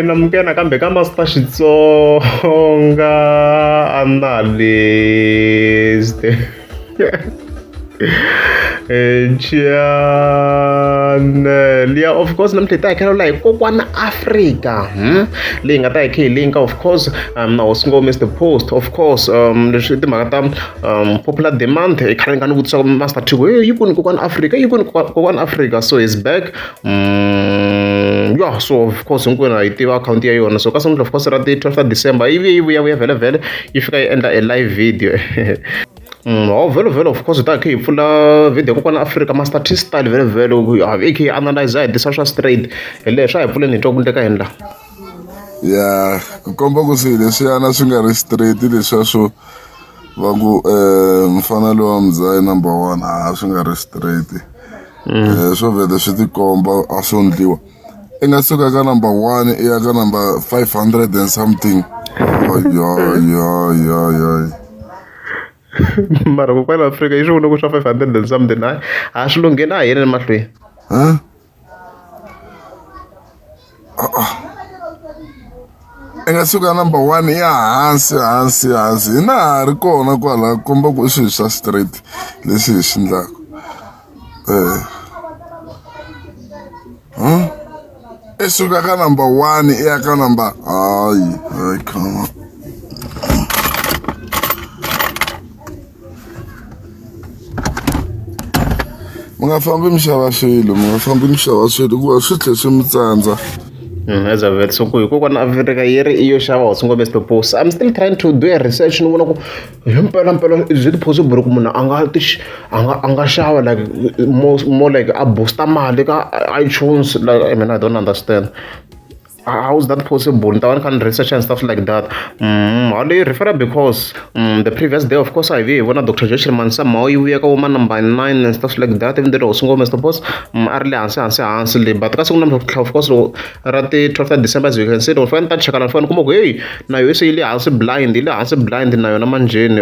namukela kambe ka Master Xitsonga analyst. Channel ya of course namhlanje ta khela la kokwana Africa leyi nga ta hi khe link of course na Hosingo Mr Post of course leswi timhaka ta popular demand i khale nga ni vutisa Master Tiko yi kuni kokwana Africa yi kuni kokwana Africa so is back yeah so of course hinkwenu hi tiva account ya yona so ka sungulo of course ra ti 12 December yi vuya vhele yi fika yi endla a live video vhele of course ta khe hi pfula video kokwana Africa Master T style vhele i khe hi analyze hi disa swa straight hi leswi hi pfuleni hi twa ku ndleka endla ya ku komba ku swi leswiyana swi nga ri straight leswiya swo va ku mfanelo wa Mzai number 1 swi nga ri straight swo vhele swi tikomba a swo ndliwa i nga suka ka number 1 i ya ka number 500 and something mara kokwana Africa yi swi vona ku swa 500 and something a swi lo nghena hi yena mahlweni i nga suka number 1 ya hansi hi na ha ri kona kwala komba ku i swilo swa straight leswi hi swi ndlaka i suka ka number 1 i ya ka number hayi come on. Mi nga fambi mi xava swilo hikuva swi tlhe swi mi tsandza as a vet so ku hi kokwana Africa yi ri iyo xava Hosingo Mr Post I'm still trying to do a research ni vona ku himpela is it possible ku munhu a nga xava like more like a booster mali ka iTunes like I mean I don't understand how is that possible? That kind of research and stuff like that. Only refer because the previous day, of course, I when Dr. Joshua Mansa Maui we go woman number 9 and stuff like that. Even the Hosingo Mr Post, early answer. But because of course, rati 12th December, as you can see, don't find that check and phone. Come okay, now you say answer blind. Now you manjin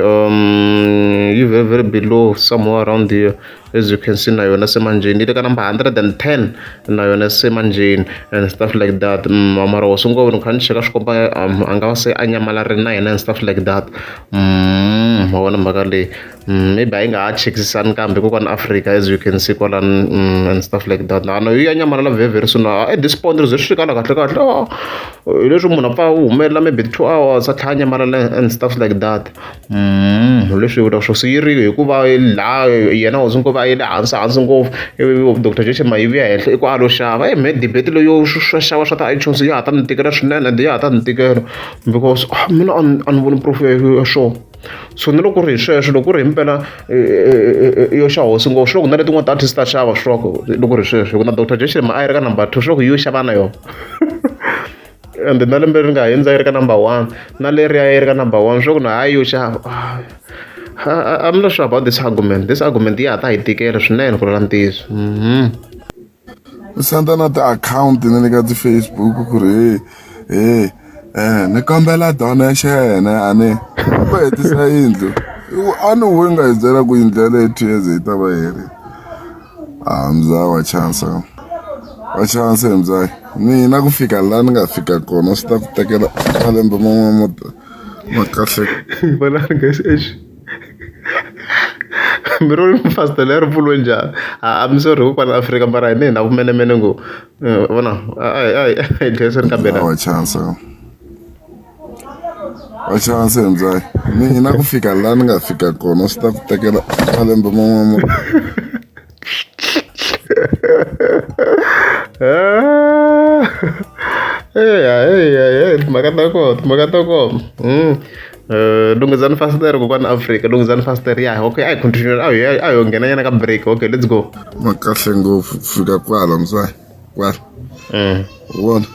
you very below somewhere around there. As you can see, now you say manjin. Need number 110. Now you say manjin and stuff like that. Mara Hosingo kan cheka shkopa anga se anyamala rena and stuff like that mawana magale maybe I nga checkisana kambe kokwana Africa as you can see kwala and stuff like that na yo anyamala very soon at this point rizwi kala kahle leswi munhu pa humela maybe 2 hours a anyamala and stuff like that leswi vula swo siyiri hikuva la yena Hosingo va ile hansi ngopfu Dr. Joshua Mayivi henhla i ku alo xava me debate loyo xava swa ta iTunes ya ta ni tikela swinene ya ta ni tikela because mina an voni proof ya sure so ni loko ri sweswo loko ri himpela yo xa Hosingo swi loko na leti n'wana artist ta xava swi loko ri sweswo ku na Dr. Joshua ma a yi ri ka number 2 swi loko yo xava na yo and na lembe ri nga hundza yi ri ka number 1 na leri ya yi ri ka number 1 swi loko na hayi yo xava I'm not sure about this argument ya ta hi tikela swinene ku ri ntiyiso senda na ti-account ni le ka ti-Facebook ku ri ni kombela donation a ni ku hetisa yindlu a ni huwe nga hi byela ku yindlu ya leyi 2 years yi ta va heri Mzai wa chance Mzai mina ku fika la ni nga fika kona swi ta ku tekela malembe man'wana ma kahle bona guys mirolo mfastele ri pfulwe njhani I'm sorry kokwana Africa mara hi na vumenemene ngo vona ai tlheriseni kambe na wa chance Mzai mina ku fika la ni nga fika kona swi ta ku tekela malembe man'wana makatako lungizani faster kokwana Africa lungizani faster ya okay I continue ayo nghena yana ka break okay let's go makahle ngopfu fika kwala Mzai kwala ubona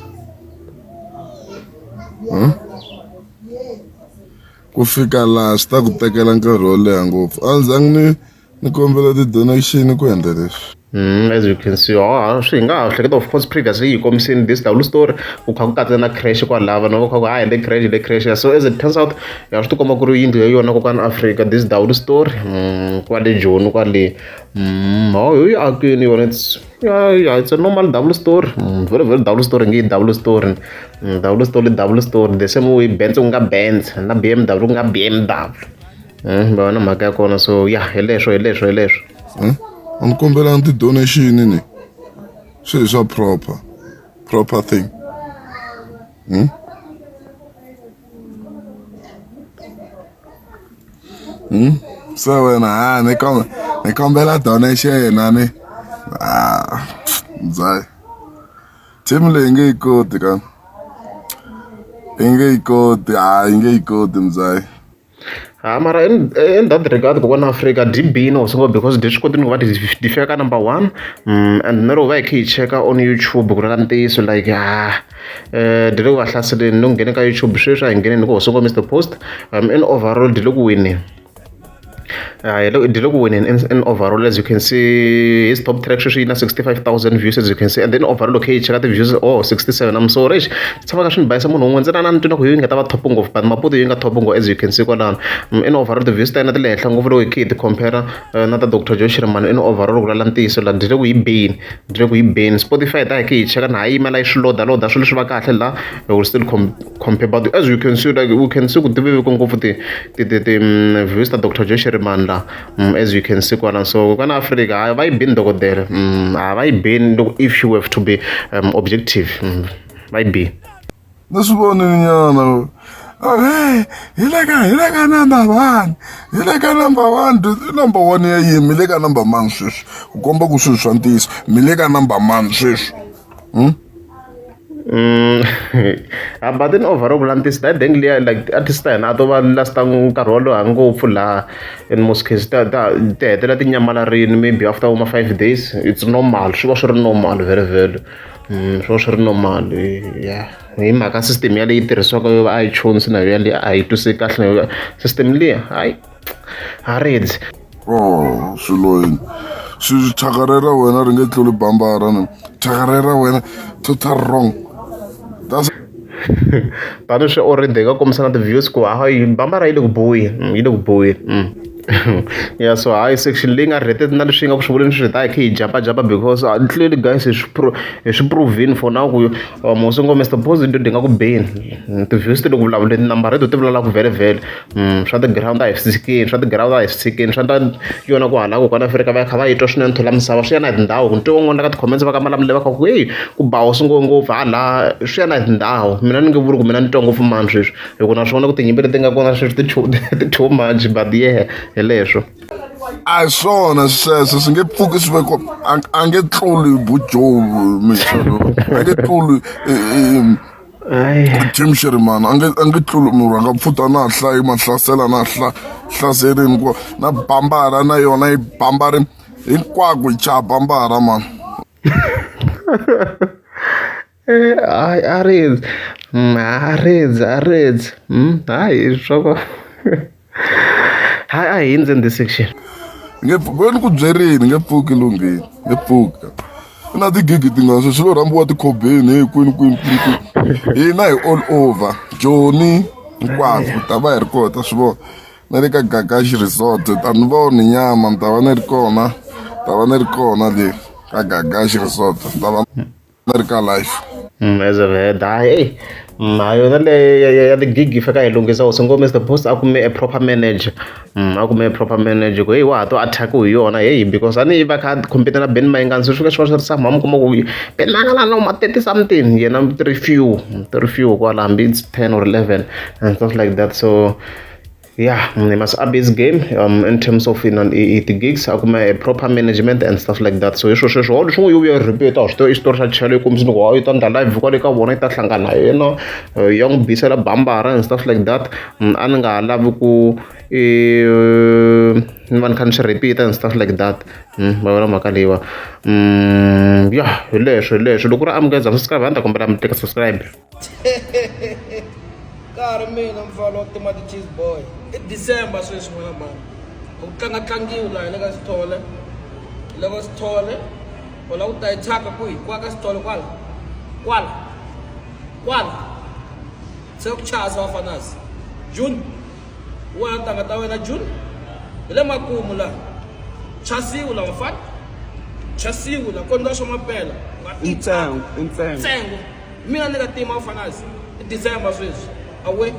ku fika la swi ta ku tekela nkarhi wo leha ngopfu a ndzangi ni kombela ti-donation ku endla leswi as you can see swi nga ha hleketa of course previously yi kombisini this double story ku kha ku katsa na crash kwalava no kha ku hayi le crash so as it turns out ya swi tikomba ku ri yindlu ya yona kokwana Africa this double story kwale Joni kwale yi akini yona it's Yeah, it's a normal double story. Very, very double story. Ngi double story. Double story, double story. The same way Benz unga Benz, na BMW unga BMW. Bana mhaka ya kona. So yeah, hileswo. Ani kombela ni ti-donation ni. Swilo swa proper thing. Se wena ni kombela donation ani. Mzai. Team leyi nge yi koti ka. Inge yi koti mzai. Mara in that regard kokwana Africa dibini also because they swi koti ku va di fika number 1 and nero va hi cheka on YouTube ku ri ka ntiyiso like di le ku va hlaseleni no nghene ka YouTube sweswi a hi ngheneni ku hoso Mr Post in overall di le ku wineni. In overall, as you can see, his top track should 65,000 views, as you can see, and then overall, okay, check out the views. 67. I'm sorry, it's by someone who wants to top of, but Maputo you got top as you can see. In overall, the views stand at the length over the kid compare another Dr. Josh Sherman in overall Galanti, so that we been Spotify. That check out I email I should load that should will still compare, but as you can see, like we can see the way we can go for the views that Dr. Josh Sherman. As you can see, so in Africa, have I been there? Have I been if you have to be objective? Might be. This one in Yana. Oh, hey, you like a number one. You like a number one. Number one here, you like a number man, sis. Gomba Gusu Santis, Milega number man, sis. But then overall antis that dengli like artist na to ba last time karolo ango fula in most cases that nyamala rin maybe after 5 days it's normal sure normal very sure normal yeah hi maka system ya leyi tirhisiwaka yo va iTunes na yo le a yi twise kahle system leyi hayi reads swiloyini swi thakarera wena ri nge tluli bambara ni thakarera wena total wrong. That's Tano swi already ka kombisana the views ku bamba ra yi le ku boyi yeah, so I section leyi nga rated na leswi nga ku swi vuleni swi ta hi jumpa because clearly guys is proven for now ku mosengo Mr Post ndo dinga ku beni the views ti le ku vulavuleni number redo ti vulavula ku vele swa the ground a hi sikeni swa ta yona ku hala ku kwana Africa va kha va yitwa swinene thola misava swi ya na tindhawu ku ntivo n'wana ka ti-comments va ka malamuleva ka ku hey ku bawa swi ngopfu hala swi ya na tindhawu mina ni nge vuli ku mina ni twa ngopfu mani sweswi hikuva na swona ku tinyimpi leti nga kona sweswi ti too much but yeah hileswo a swona sweswo swi nge pfuki swi veko a nge tluli bujovu mixo a nge tluli Tim Sherman a nge tluli munhu a nga pfuta na hlayi mahlasela na hlaserini ku na bambara na yona yi bambari hinkwako cha bambara man Areds hayi swoko I hints in this section. When ku byerini nge pfuki lunghini nge pfuka na tigigi tinga swi lo rambiwa tikhobeni kwini hina hi all over Joni hinkwako ta va hi ri kota swi vona na le ka Gagashi Resort a ni voni nyama ni ta va ni ri kona le ka Gagashi Resort ta va ni ri ka life as of hey yona le ya the gig fika hi lunghisa so ngo Mr Post akume a proper manager ku hey wa to attack hi yona hey because ani va kha compete na Ben Mayengani swi fika swi sa mama kuma ku Ben Mayengani no ma 30 something yena review kwala hambi it's 10 or 11 and stuff like that so yeah, they must up his game in terms of the gigs, a proper management and stuff like that. So all the you repeat our story actually comes no out on the live because ka bona ita hlangana young bisela bambara and stuff like that. Anga love ku one can repeat and stuff like that. Bawala makaliwa. Yeah, hilesho lokura am guys subscribe and I'm take subscribe. Cara, mina mfalo tomate cheese boy. It's December sweswi n'wana mani. Ku tlangiwa la le ka Sithole. Le ka Sithole. Wala u ta itshaka ku kwa ka Sithole kwala. Se ku chasa wafanasi. June. Wa tanga ta wena June. Ile makumu la. Chasiwa la mfana. chasiwu la kondza swa mapela Intsengo. ntsengo mina ni nga tima ufanasi i December sweswi awe